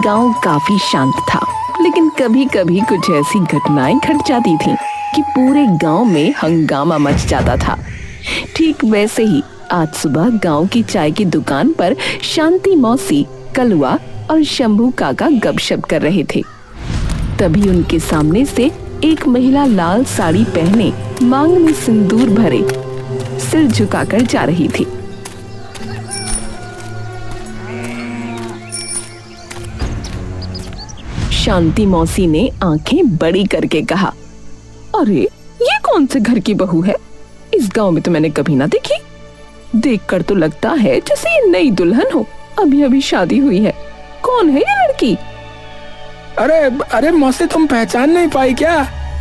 गांव काफी शांत था, लेकिन कभी कभी कुछ ऐसी घटनाएं घट जाती थीं कि पूरे गांव में हंगामा मच जाता था। ठीक वैसे ही आज सुबह गांव की चाय की दुकान पर शांति मौसी, कलुआ और शंभू काका गपशप कर रहे थे। तभी उनके सामने से एक महिला लाल साड़ी पहने, मांग में सिंदूर भरे, सिर झुकाकर जा रही थी। शांति मौसी ने आंखें बड़ी करके कहा, अरे ये कौन से घर की बहू है? इस गांव में तो मैंने कभी ना देखी। देखकर तो लगता है जैसे ये नई दुल्हन हो, अभी अभी शादी हुई है। कौन है ये लड़की? अरे अरे मौसी, तुम पहचान नहीं पाई क्या?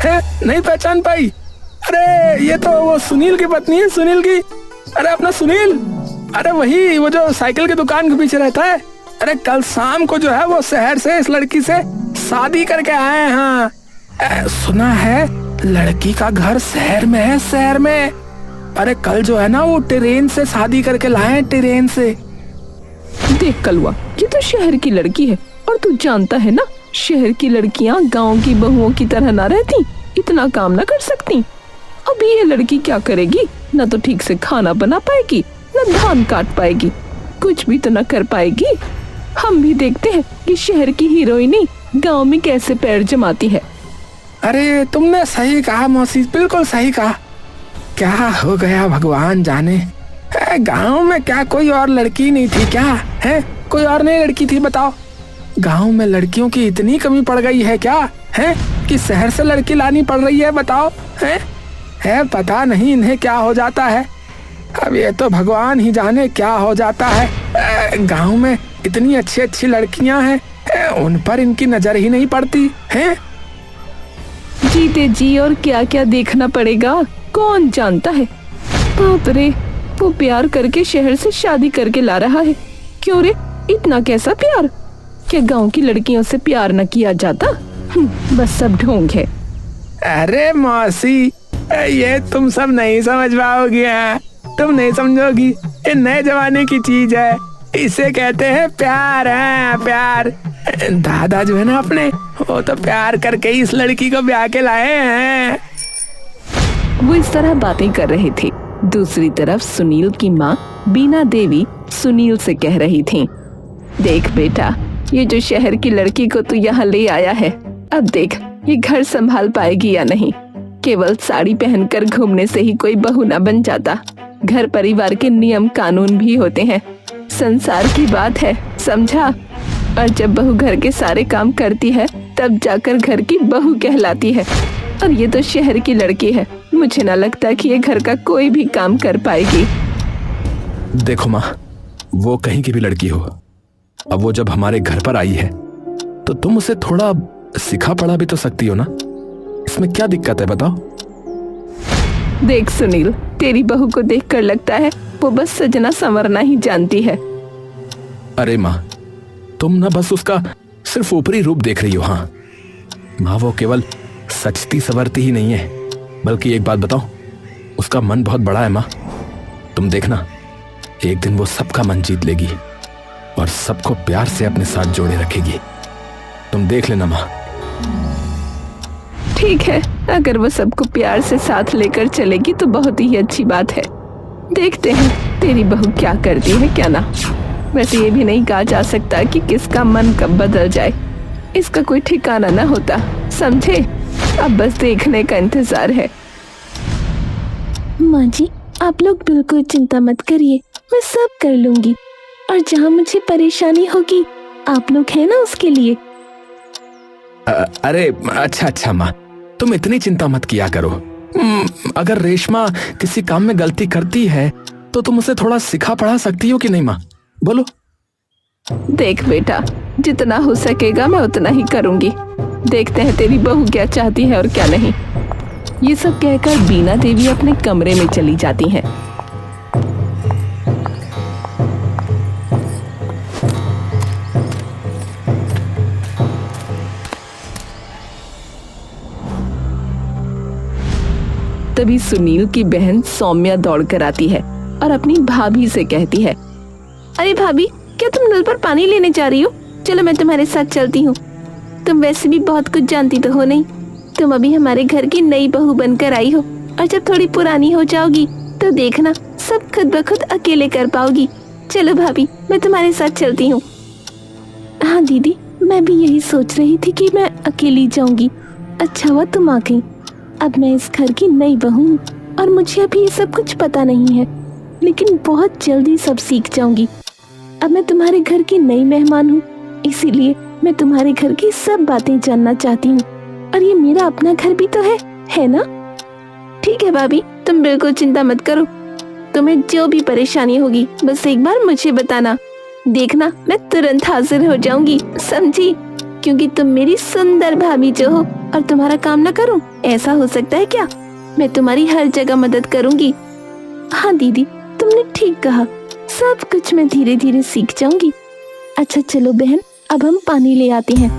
है नहीं पहचान पाई? अरे ये तो वो सुनील की पत्नी है, सुनील की। अरे अपना सुनील, अरे वही, वो जो साइकिल की दुकान के पीछे रहता है। अरे कल शाम को जो है वो शहर से इस लड़की से शादी करके आए हैं। हाँ, सुना है लड़की का घर शहर में है, शहर में। अरे कल जो है ना वो ट्रेन से शादी करके लाए हैं, ट्रेन से। देख कलुआ, ये तो शहर की लड़की है, और तू जानता है ना शहर की लड़कियां गांव की बहुओं की तरह ना रहती, इतना काम ना कर सकती। अभी ये लड़की क्या करेगी? ना तो ठीक से खाना बना पाएगी, ना धान काट पाएगी, कुछ भी तो ना कर पाएगी। हम भी देखते हैं कि शहर की हीरोइनी गांव में कैसे पैर जमाती है। अरे तुमने सही कहा मौसी, बिल्कुल सही कहा। क्या हो गया भगवान जाने। गांव में क्या कोई और लड़की नहीं थी क्या? है कोई और नहीं लड़की थी? बताओ, गांव में लड़कियों की इतनी कमी पड़ गई है क्या? है कि शहर से लड़की लानी पड़ रही है? बताओ। है पता नहीं इन्हें क्या हो जाता है। अब ये तो भगवान ही जाने क्या हो जाता है। गांव में इतनी अच्छी अच्छी लड़कियां हैं, उन पर इनकी नजर ही नहीं पड़ती है। जीते जी और क्या क्या देखना पड़ेगा, कौन जानता है। बाप रे, वो प्यार करके शहर से शादी करके ला रहा है। क्यों रे, इतना कैसा प्यार? क्या गांव की लड़कियों से प्यार न किया जाता? बस सब ढोंग है। अरे मौसी, ये तुम सब नहीं समझ पाओगी। तुम नहीं समझोगी, ये नए जमाने की चीज है, इसे कहते हैं प्यार। है प्यार। दादा जो है ना अपने, वो तो प्यार करके इस लड़की को ब्याह के लाए हैं। वो इस तरह बातें कर रहे थे। दूसरी तरफ सुनील की माँ बीना देवी सुनील से कह रही थी, देख बेटा, ये जो शहर की लड़की को तू यहाँ ले आया है, अब देख ये घर संभाल पाएगी या नहीं। केवल साड़ी पहनकर घूमने से ही कोई बहू न बन जाता। घर परिवार के नियम कानून भी होते हैं, संसार की बात है, समझा? और जब बहू घर के सारे काम करती है तब जाकर घर की बहू कहलाती है। और ये तो शहर की लड़की है, मुझे ना लगता कि ये घर का कोई भी काम कर पाएगी। देखो माँ, वो कहीं की भी लड़की हो, अब वो जब हमारे घर पर आई है तो तुम उसे थोड़ा सिखा पढ़ा भी तो सकती हो ना। इसमें क्या दिक्कत है बताओ? देख सुनील, तेरी बहू को देखकर लगता है वो बस सजना संवरना ही जानती है। अरे माँ, तुम ना बस उसका सिर्फ ऊपरी रूप देख रही हो। हाँ माँ, वो केवल सचती सवरती ही नहीं है, बल्कि एक बात बताओ, उसका मन बहुत बड़ा है माँ। तुम देखना, एक दिन वो सबका मन जीत लेगी और सबको प्यार से अपने साथ जोड़े रखेगी। तुम देख लेना माँ। ठीक है, अगर वो सबको प्यार से साथ लेकर चलेगी तो बहुत ही अच्छी बात है। देखते हैं तेरी बहू क्या करती है क्या ना। वैसे ये भी नहीं कहा जा सकता कि किसका मन कब बदल जाए, इसका कोई ठिकाना ना होता, समझे? अब बस देखने का इंतजार है। माँ जी, आप लोग बिल्कुल चिंता मत करिए, मैं सब कर लूंगी। और जहाँ मुझे परेशानी होगी आप लोग हैं ना उसके लिए। अरे अच्छा माँ, तुम इतनी चिंता मत किया करो। अगर रेशमा किसी काम में गलती करती है तो तुम उसे थोड़ा सिखा पढ़ा सकती हो कि नहीं माँ? बोलो। देख बेटा, जितना हो सकेगा मैं उतना ही करूंगी। देखते हैं तेरी बहू क्या चाहती है और क्या नहीं। ये सब कहकर बीना देवी अपने कमरे में चली जाती हैं। तभी सुनील की बहन सौम्या दौड़कर आती है और अपनी भाभी से कहती है, अरे भाभी, क्या तुम नल पर पानी लेने जा रही हो? चलो मैं तुम्हारे साथ चलती हूँ। तुम वैसे भी बहुत कुछ जानती तो हो नहीं। तुम अभी हमारे घर की नई बहू बनकर आई हो और जब थोड़ी पुरानी हो जाओगी तो देखना सब खुद ब खुद अकेले कर पाओगी। चलो भाभी, मैं तुम्हारे साथ चलती हूँ। हाँ दीदी, मैं भी यही सोच रही थी कि मैं अकेली जाऊंगी। अच्छा हुआ तुम आ गई। अब मैं इस घर की नई बहू हूँ और मुझे अभी ये सब कुछ पता नहीं है, लेकिन बहुत जल्दी सब सीख जाऊंगी। अब मैं तुम्हारे घर की नई मेहमान हूँ, इसीलिए मैं तुम्हारे घर की सब बातें जानना चाहती हूँ। और ये मेरा अपना घर भी तो है ना? ठीक है भाभी, तुम बिल्कुल चिंता मत करो। तुम्हें जो भी परेशानी होगी बस एक बार मुझे बताना। देखना मैं तुरंत हाजिर हो जाऊंगी, समझी? क्योंकि तुम मेरी सुंदर भाभी जो हो और तुम्हारा काम ना करूं, ऐसा हो सकता है क्या? मैं तुम्हारी हर जगह मदद करूंगी। हाँ दीदी, तुमने ठीक कहा, सब कुछ मैं धीरे धीरे सीख जाऊंगी। अच्छा चलो बहन, अब हम पानी ले आते हैं।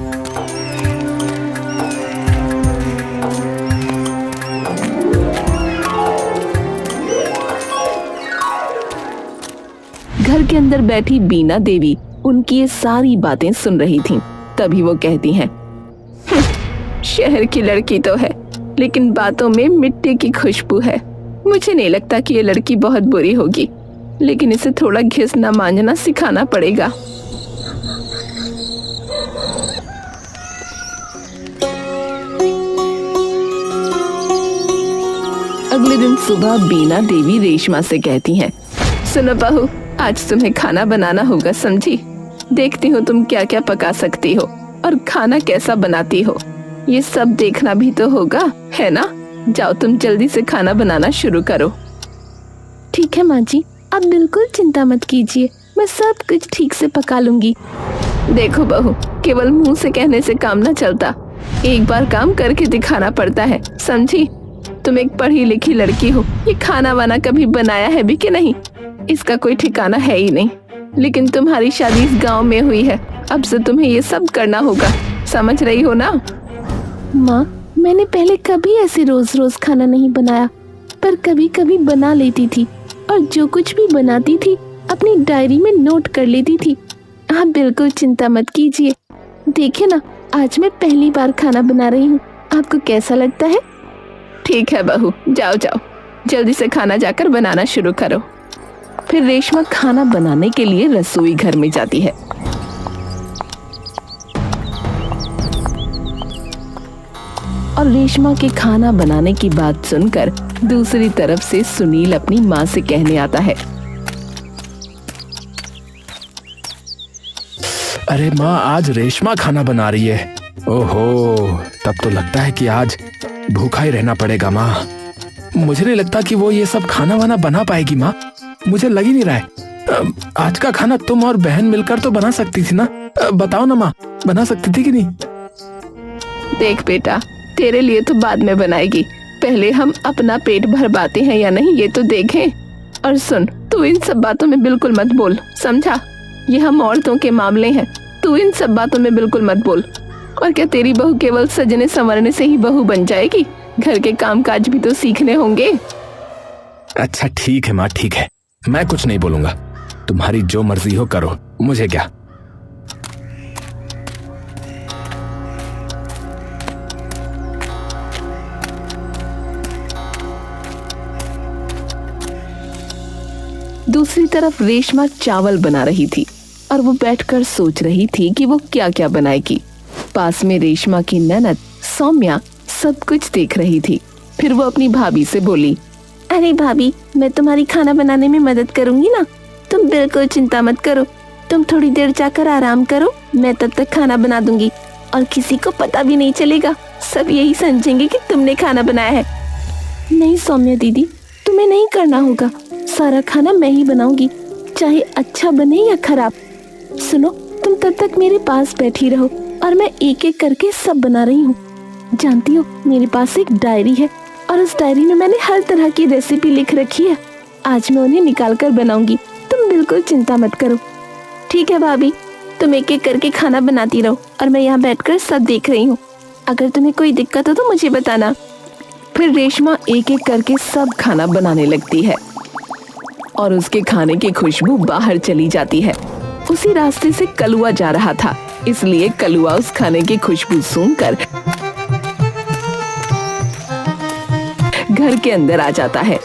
घर के अंदर बैठी बीना देवी उनकी ये सारी बातें सुन रही थीं। तभी वो कहती हैं, शहर की लड़की तो है लेकिन बातों में मिट्टी की खुशबू है। मुझे नहीं लगता कि ये लड़की बहुत बुरी होगी, लेकिन इसे थोड़ा घिसना मांझना सिखाना पड़ेगा। अगले दिन सुबह बीना देवी रेशमा से कहती हैं, सुनो बहू, आज तुम्हें खाना बनाना होगा, समझी? देखती हूँ तुम क्या क्या पका सकती हो और खाना कैसा बनाती हो, ये सब देखना भी तो होगा, है ना? जाओ तुम जल्दी से खाना बनाना शुरू करो। ठीक है माँ जी, आप बिल्कुल चिंता मत कीजिए, मैं सब कुछ ठीक से पका लूंगी। देखो बहू, केवल मुंह से कहने से काम न चलता, एक बार काम करके दिखाना पड़ता है, समझी? तुम एक पढ़ी लिखी लड़की हो, ये खाना वाना कभी बनाया है भी कि नहीं? इसका कोई ठिकाना है ही नहीं। लेकिन तुम्हारी शादी इस गांव में हुई है, अब से तुम्हें ये सब करना होगा, समझ रही हो ना? माँ, मैंने पहले कभी ऐसे रोज रोज खाना नहीं बनाया, पर कभी कभी बना लेती थी और जो कुछ भी बनाती थी अपनी डायरी में नोट कर लेती थी। आप बिल्कुल चिंता मत कीजिए। देखिए ना, आज मैं पहली बार खाना बना रही हूँ, आपको कैसा लगता है? ठीक है बहू, जाओ जाओ, जल्दी से खाना जाकर बनाना शुरू करो। फिर रेशमा खाना बनाने के लिए रसोई घर में जाती है। और रेशमा के खाना बनाने की बात सुनकर दूसरी तरफ से सुनील अपनी माँ से कहने आता है, अरे माँ, आज रेशमा खाना बना रही है। ओहो, तब तो लगता है कि आज भूखा ही रहना पड़ेगा माँ। मुझे नहीं लगता कि वो ये सब खाना वाना बना पाएगी माँ, मुझे लग ही नहीं रहा है। आज का खाना तुम और बहन मिलकर तो बना सकती थी ना? बताओ ना माँ, बना सकती थी कि नहीं? देख बेटा, तेरे लिए तो बाद में बनाएगी, पहले हम अपना पेट भर पाते हैं या नहीं ये तो देखें। और सुन, तू इन सब बातों में बिल्कुल मत बोल, समझा? ये हम औरतों के मामले हैं, तू इन सब बातों में बिल्कुल मत बोल। और क्या तेरी बहू केवल सजने संवरने से ही बहू बन जाएगी? घर के कामकाज भी तो सीखने होंगे। अच्छा ठीक है माँ, ठीक है, मैं कुछ नहीं बोलूंगा, तुम्हारी जो मर्जी हो करो, मुझे क्या। दूसरी तरफ रेशमा चावल बना रही थी और वो बैठकर सोच रही थी कि वो क्या क्या बनाएगी। पास में रेशमा की ननद सौम्या सब कुछ देख रही थी। फिर वो अपनी भाभी से बोली, अरे भाभी, मैं तुम्हारी खाना बनाने में मदद करूंगी ना, तुम बिल्कुल चिंता मत करो। तुम थोड़ी देर जाकर आराम करो, मैं तब तक खाना बना दूंगी और किसी को पता भी नहीं चलेगा, सब यही समझेंगे कि तुमने खाना बनाया है। नहीं सौम्या दीदी, तुम्हें नहीं करना होगा, सारा खाना मैं ही बनाऊंगी, चाहे अच्छा बने या खराब। सुनो, तुम तब तक मेरे पास बैठी रहो और मैं एक एक करके सब बना रही हूँ। जानती हो, मेरे पास एक डायरी है और उस डायरी में मैंने हर तरह की रेसिपी लिख रखी है। आज मैं उन्हें निकाल कर बनाऊंगी, तुम बिल्कुल चिंता मत करो। ठीक है भाभी, तुम एक एक करके खाना बनाती रहो और मैं यहाँ बैठकर सब देख रही हूँ। अगर तुम्हें कोई दिक्कत हो तो मुझे बताना। फिर रेशमा एक एक करके सब खाना बनाने लगती है और उसके खाने की खुशबू बाहर चली जाती है। उसी रास्ते से कलुआ जा रहा था इसलिए कलुआ उस खाने की खुशबू सूंघकर घर के अंदर आ जाता है।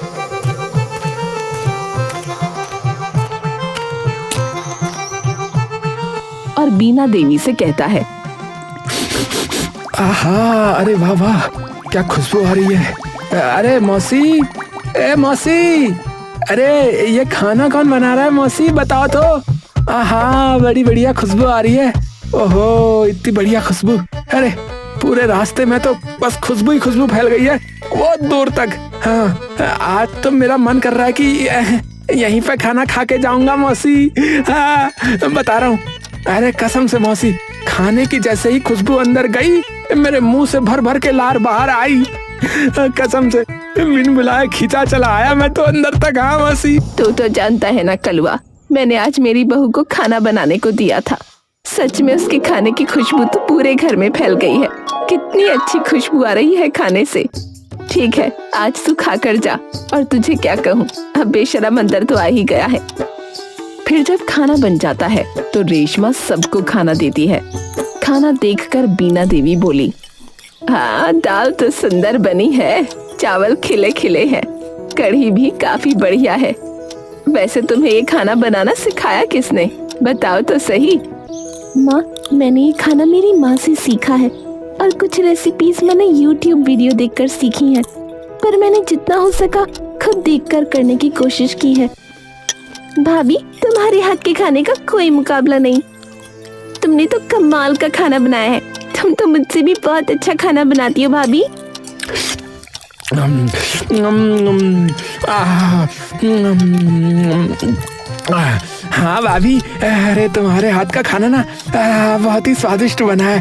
और बीना देवी से कहता है, आहा, अरे वाह वाह, क्या खुशबू आ रही है। अरे मौसी, ए मौसी, अरे ये खाना कौन बना रहा है मौसी, बताओ तो। आहा, बड़ी बढ़िया खुशबू आ रही है। ओहो, इतनी बढ़िया खुशबू। अरे पूरे रास्ते में तो बस खुशबू ही खुशबू फैल गई है, बहुत दूर तक। हाँ, आज तो मेरा मन कर रहा है कि यहीं पे खाना खा के जाऊंगा मौसी। हाँ, बता रहा हूँ। अरे कसम से मौसी, खाने की जैसे ही खुशबू अंदर गई, मेरे मुंह से भर भर के लार बाहर आई। कसम से बिन बुलाए खींचा चला आया मैं तो अंदर तक। हाँ मौसी। तू तो जानता है ना कलुआ, मैंने आज मेरी बहू को खाना बनाने को दिया था। सच में उसके खाने की खुशबू तो पूरे घर में फैल गई है। कितनी अच्छी खुशबू आ रही है खाने से। ठीक है, आज तू खा कर जा। और तुझे क्या कहूँ, अब बेशरम अंदर तो आ ही गया है। फिर जब खाना बन जाता है तो रेशमा सबको खाना देती है। खाना देखकर बीना देवी बोली, हाँ, दाल तो सुंदर बनी है, चावल खिले खिले हैं, कढ़ी भी काफी बढ़िया है। वैसे तुम्हें ये खाना बनाना सिखाया किसने, बताओ तो सही। माँ, मैंने ये खाना मेरी माँ से सीखा है और कुछ रेसिपीज मैंने YouTube वीडियो देखकर सीखी हैं, पर मैंने जितना हो सका खुद देखकर करने की कोशिश की है। भाभी, तुम्हारे हाथ के खाने का कोई मुकाबला नहीं। तुमने तो कमाल का खाना बनाया है। तुम तो मुझसे भी बहुत अच्छा खाना बनाती हो भाभी। हाँ भाभी, अरे तुम्हारे हाथ का खाना ना बहुत ही स्वादिष्ट बना है।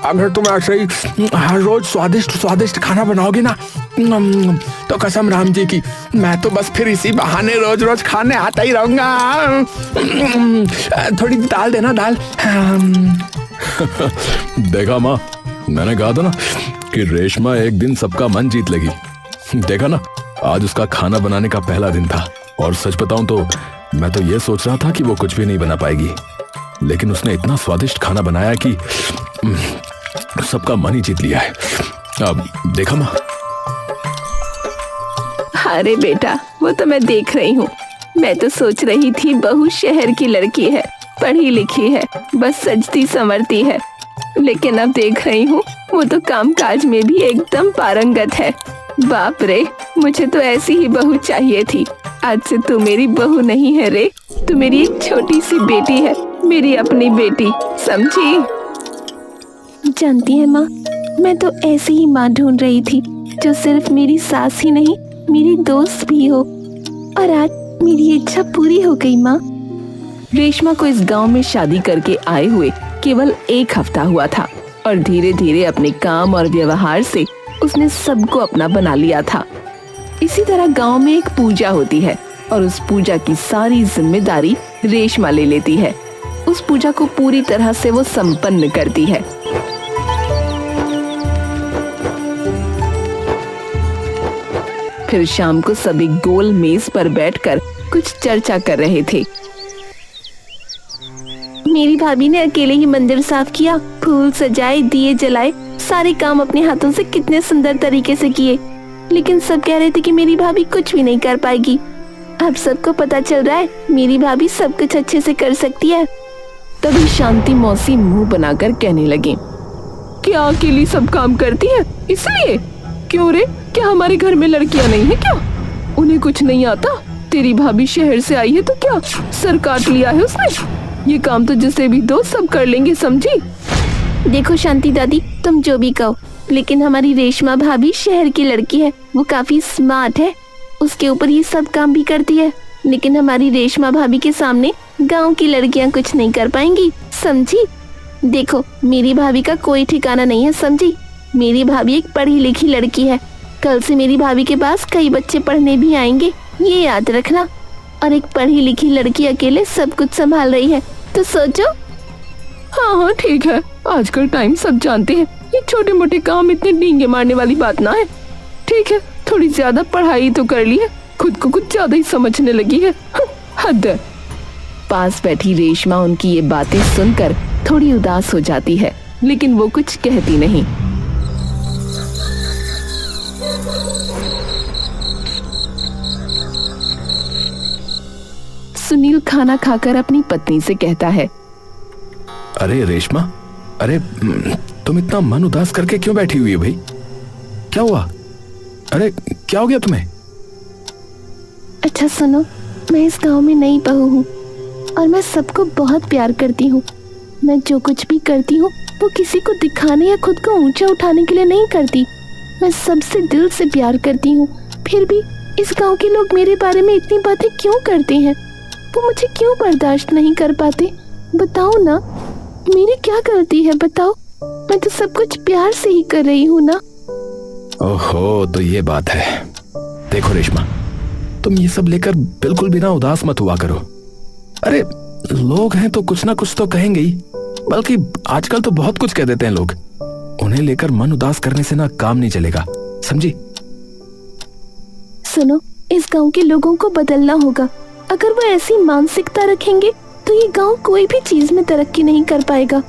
अगर तुम ऐसे ही हर रोज स्वादिष्ट स्वादिष्ट खाना बनाओगे ना, तो कसम राम जी की, मैं तो बस फिर इसी बहाने रोज रोज खाने आता ही रहूंगा। थोड़ी दाल देना, दाल। देखा माँ, मैंने कहा था ना कि रेशमा एक दिन सबका मन जीत लेगी। देखा ना, आज उसका खाना बनाने का पहला दिन था और सच बताऊं तो मैं तो ये सोच रहा था कि वो कुछ भी नहीं बना पाएगी, लेकिन उसने इतना स्वादिष्ट खाना बनाया कि सबका मन ही जीत लिया है। अब देखा माँ। अरे बेटा, वो तो मैं देख रही हूँ। मैं तो सोच रही थी बहू शहर की लड़की है, पढ़ी लिखी है, बस सजती संवरती है, लेकिन अब देख रही हूँ वो तो काम काज में भी एकदम पारंगत है। बाप रे, मुझे तो ऐसी ही बहू चाहिए थी। आज से तू मेरी बहू नहीं है रे, तू मेरी एक छोटी सी बेटी है, मेरी अपनी बेटी, समझी? जानती है माँ, मैं तो ऐसी ही माँ ढूंढ रही थी जो सिर्फ मेरी सास ही नहीं, मेरी दोस्त भी हो, और आज मेरी इच्छा पूरी हो गई माँ। रेशमा को इस गांव में शादी करके आए हुए केवल 1 हफ्ता हुआ था और धीरे धीरे अपने काम और व्यवहार से उसने सबको अपना बना लिया था। इसी तरह गांव में एक पूजा होती है और उस पूजा की सारी जिम्मेदारी रेशमा ले लेती है। उस पूजा को पूरी तरह से वो संपन्न करती है। फिर शाम को सभी गोल मेज पर बैठकर कुछ चर्चा कर रहे थे। मेरी भाभी ने अकेले ही मंदिर साफ किया, फूल सजाए, दिए जलाए, सारे काम अपने हाथों से कितने सुंदर तरीके से किए, लेकिन सब कह रहे थे कि मेरी भाभी कुछ भी नहीं कर पाएगी। अब सबको पता चल रहा है मेरी भाभी सब कुछ अच्छे से कर सकती है। तभी शांति मौसी मुंह बनाकर कहने लगी, क्या अकेली सब काम करती है? इसलिए क्यों रे, क्या हमारे घर में लड़कियां नहीं है क्या? उन्हें कुछ नहीं आता? तेरी भाभी शहर से आई है तो क्या सर काट लिया है उसने? ये काम तो जिसे भी दो सब कर लेंगे, समझी? देखो शांति दादी, तुम जो भी कहो, लेकिन हमारी रेशमा भाभी शहर की लड़की है, वो काफी स्मार्ट है, उसके ऊपर ये सब काम भी करती है, लेकिन हमारी रेशमा भाभी के सामने गांव की लड़कियां कुछ नहीं कर पाएंगी, समझी? देखो, मेरी भाभी का कोई ठिकाना नहीं है, समझी? मेरी भाभी एक पढ़ी लिखी लड़की है, कल से मेरी भाभी के पास कई बच्चे पढ़ने भी आएंगे, ये याद रखना। और एक पढ़ी लिखी लड़की अकेले सब कुछ संभाल रही है, तो सोचो। हाँ हाँ ठीक है, आजकल टाइम सब जानते हैं, ये छोटे मोटे काम इतने डींगे मारने वाली बात ना है। ठीक है, थोड़ी ज्यादा पढ़ाई तो कर ली है, खुद को कुछ ज्यादा ही समझने लगी है, हद है। पास बैठी रेशमा उनकी ये बातें सुनकर थोड़ी उदास हो जाती है, लेकिन वो कुछ कहती नहीं। सुनील खाना खाकर अपनी पत्नी से कहता है, अरे रेशमा, अरे तुम इतना मन उदास करके क्यों बैठी हुई है भाई? क्या हुआ? अरे क्या हो गया तुम्हें? अच्छा सुनो, मैं इस गांव में नई बहू हूँ और मैं सबको बहुत प्यार करती हूँ। मैं जो कुछ भी करती हूँ वो किसी को दिखाने या खुद को ऊंचा उठाने के लिए नहीं करती। मैं सबसे दिल से प्यार करती हूँ। फिर भी इस गांव के लोग मेरे बारे में इतनी बातें क्यों करते हैं? वो मुझे क्यों बर्दाश्त नहीं कर पाते? बताओ ना, मेरी क्या गलती है? बताओ, मैं तो सब कुछ प्यार से ही कर रही हूँ ना। ओहो, तो ये बात है। देखो रेशमा, तुम ये सब लेकर बिल्कुल भी ना उदास मत हुआ करो। अरे लोग हैं तो कुछ ना कुछ तो कहेंगे ही, बल्कि आजकल तो बहुत कुछ कह देते हैं लोग। उन्हें लेकर मन उदास करने से ना काम नहीं चलेगा, समझी? सुनो, इस गांव के लोगों को बदलना होगा। अगर वो ऐसी मानसिकता रखेंगे तो ये गांव कोई भी चीज में तरक्की नहीं कर पाएगा।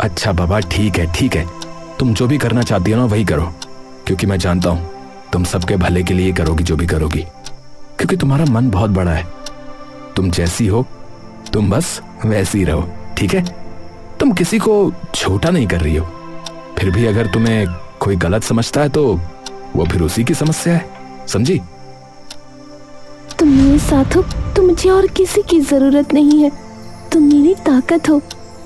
अच्छा बाबा, ठीक है ठीक है, तुम जो भी करना चाहती हो ना वही करो, क्योंकि मैं जानता हूँ तुम सबके भले के लिए करोगी जो भी करोगी, क्योंकि तुम्हारा मन बहुत बड़ा है। तुम जैसी हो तुम बस वैसी ही रहो, ठीक है? तुम किसी को छोटा नहीं कर रही हो। फिर भी अगर तुम्हें कोई गलत समझता है तो वो फिर उसी की समस्या है, समझी? तुम मेरे साथ हो तो मुझे और किसी की जरूरत नहीं है। तुम मेरी ताकत हो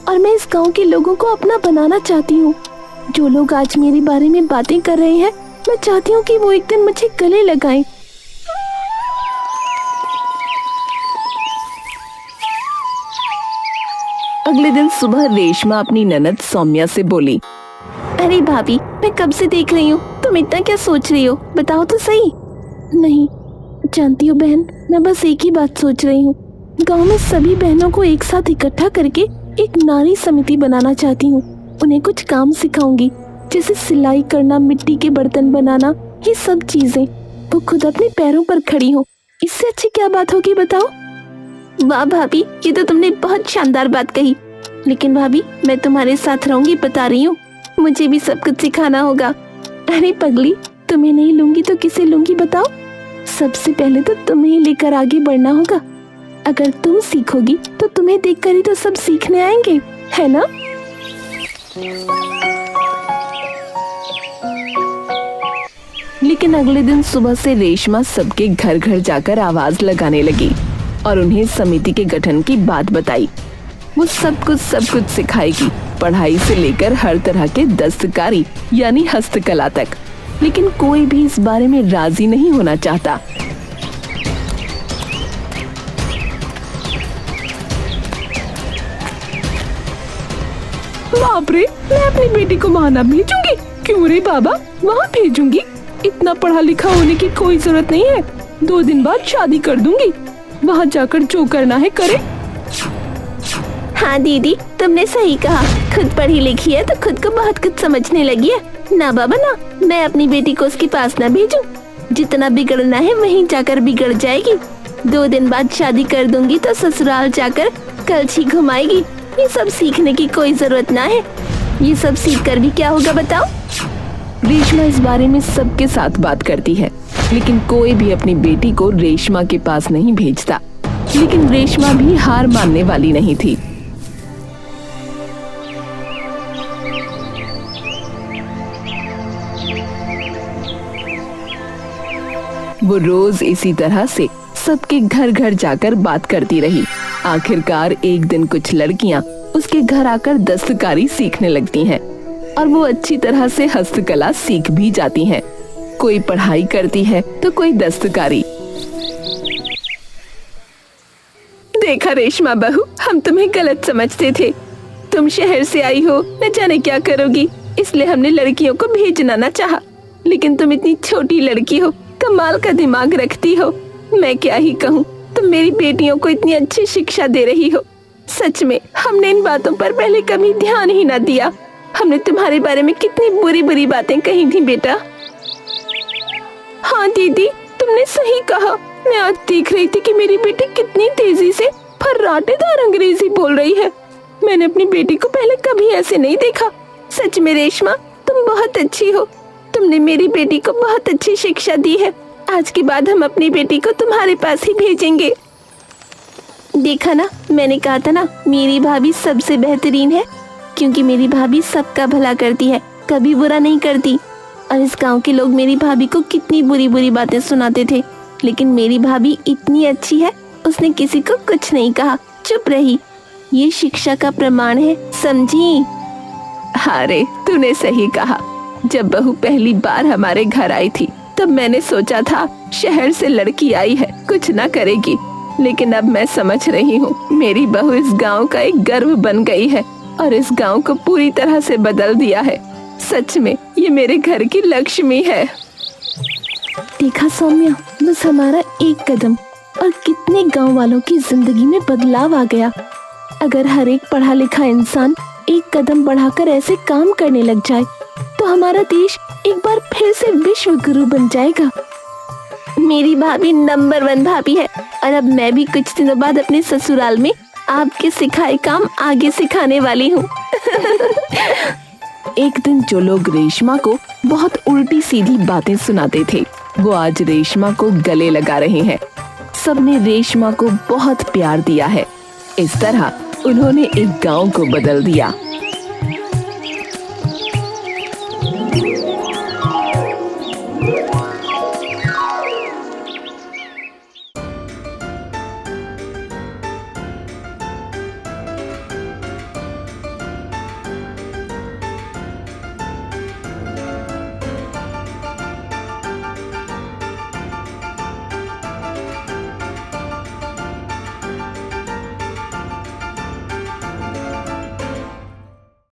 और मैं इस गांव के लोगों को अपना बनाना चाहती हूँ। जो लोग आज मेरे बारे में बातें कर रहे हैं, मैं चाहती हूँ कि वो एक दिन मुझे गले लगाएं। अगले दिन सुबह रेशमा अपनी ननद सौम्या से बोली, अरे भाभी, मैं कब से देख रही हूँ, तुम इतना क्या सोच रही हो? बताओ तो सही। नहीं, जानती हो बहन, मैं बस एक ही बात सोच रही हूँ। गांव में सभी बहनों को एक साथ इकट्ठा करके एक नारी समिति बनाना चाहती हूँ। उन्हें कुछ काम सिखाऊंगी, जैसे सिलाई करना, मिट्टी के बर्तन बनाना, ये सब चीजें। वो खुद अपने पैरों पर खड़ी हो। इससे अच्छी क्या बात होगी बताओ? वाह भाभी, ये तो तुमने बहुत शानदार बात कही। लेकिन भाभी, मैं तुम्हारे साथ रहूंगी, बता रही हूँ। मुझे भी सब कुछ सिखाना होगा। अरे पगली, तुम्हें नहीं लूंगी तो किसे लूंगी बताओ? सबसे पहले तो तुम्हें लेकर आगे बढ़ना होगा। अगर तुम सीखोगी तो तुम्हें देखकर ही तो सब सीखने आएंगे, है ना? लेकिन अगले दिन सुबह से रेशमा सबके घर घर जाकर आवाज लगाने लगी और उन्हें समिति के गठन की बात बताई। वो सब कुछ सिखाएगी, पढ़ाई से लेकर हर तरह के दस्तकारी यानी हस्तकला तक। लेकिन कोई भी इस बारे में राजी नहीं होना चाहता। बाप रे, मैं अपनी बेटी को वहाँ ना भेजूंगी। क्यों रे बाबा, वहाँ भेजूंगी? इतना पढ़ा लिखा होने की कोई जरूरत नहीं है। 2 दिन बाद शादी कर दूंगी, वहाँ जाकर जो करना है करे। हाँ दीदी, तुमने सही कहा। खुद पढ़ी लिखी है तो खुद को बहुत कुछ समझने लगी है। ना बाबा ना, मैं अपनी बेटी को उसके पास ना भेजूं। जितना बिगड़ना है वहीं जाकर बिगड़ जाएगी। 2 दिन बाद शादी कर दूंगी तो ससुराल जाकर कलछी घुमाएगी। ये सब सीखने की कोई जरूरत ना है। ये सब सीख कर भी क्या होगा बताओ? रेशमा इस बारे में सबके साथ बात करती है, लेकिन कोई भी अपनी बेटी को रेशमा के पास नहीं भेजता। लेकिन रेशमा भी हार मानने वाली नहीं थी। वो रोज इसी तरह से सबके घर घर जाकर बात करती रही। आखिरकार एक दिन कुछ लड़कियां उसके घर आकर दस्तकारी सीखने लगती हैं और वो अच्छी तरह से हस्तकला सीख भी जाती हैं। कोई पढ़ाई करती है तो कोई दस्तकारी। देखा रेशमा बहू, हम तुम्हें गलत समझते थे। तुम शहर से आई हो, न जाने क्या करोगी, इसलिए हमने लड़कियों को भेजना न चाहा। लेकिन तुम इतनी छोटी लड़की हो, कमाल का दिमाग रखती हो। मैं क्या ही कहूँ, तुम मेरी बेटियों को इतनी अच्छी शिक्षा दे रही हो। सच में हमने इन बातों पर पहले कभी ध्यान ही न दिया। हमने तुम्हारे बारे में कितनी बुरी बुरी बातें कही थी बेटा। हाँ दीदी, तुमने सही कहा। मैं आज देख रही थी कि मेरी बेटी कितनी तेजी से फर्राटेदार अंग्रेजी बोल रही है। मैंने अपनी बेटी को पहले कभी ऐसे नहीं देखा। सच में रेशमा, तुम बहुत अच्छी हो। तुमने मेरी बेटी को बहुत अच्छी शिक्षा दी है। आज के बाद हम अपनी बेटी को तुम्हारे पास ही भेजेंगे। देखा ना, मैंने कहा था ना, मेरी भाभी सबसे बेहतरीन है, क्योंकि मेरी भाभी सबका भला करती है, कभी बुरा नहीं करती। और इस गांव के लोग मेरी भाभी को कितनी बुरी बुरी बातें सुनाते थे, लेकिन मेरी भाभी इतनी अच्छी है, उसने किसी को कुछ नहीं कहा, चुप रही। ये शिक्षा का प्रमाण है, समझी? अरे तूने सही कहा। जब बहू पहली बार हमारे घर आई थी तब मैंने सोचा था शहर से लड़की आई है, कुछ ना करेगी, लेकिन अब मैं समझ रही हूँ मेरी बहू इस गांव का एक गर्व बन गई है और इस गांव को पूरी तरह से बदल दिया है। सच में ये मेरे घर की लक्ष्मी है। देखा सौम्या, बस हमारा एक कदम और कितने गांव वालों की जिंदगी में बदलाव आ गया। अगर हर एक पढ़ा लिखा इंसान एक कदम बढ़ाकर ऐसे काम करने लग जाए तो हमारा देश एक बार फिर से विश्व गुरु बन जाएगा। मेरी भाभी नंबर 1 भाभी है, और अब मैं भी कुछ दिनों बाद अपने ससुराल में आपके सिखाए काम आगे सिखाने वाली हूँ। एक दिन जो लोग रेशमा को बहुत उल्टी सीधी बातें सुनाते थे, वो आज रेशमा को गले लगा रहे हैं। सबने रेशमा को बहुत प्यार दिया है। इस तरह उन्होंने एक गांव को बदल दिया।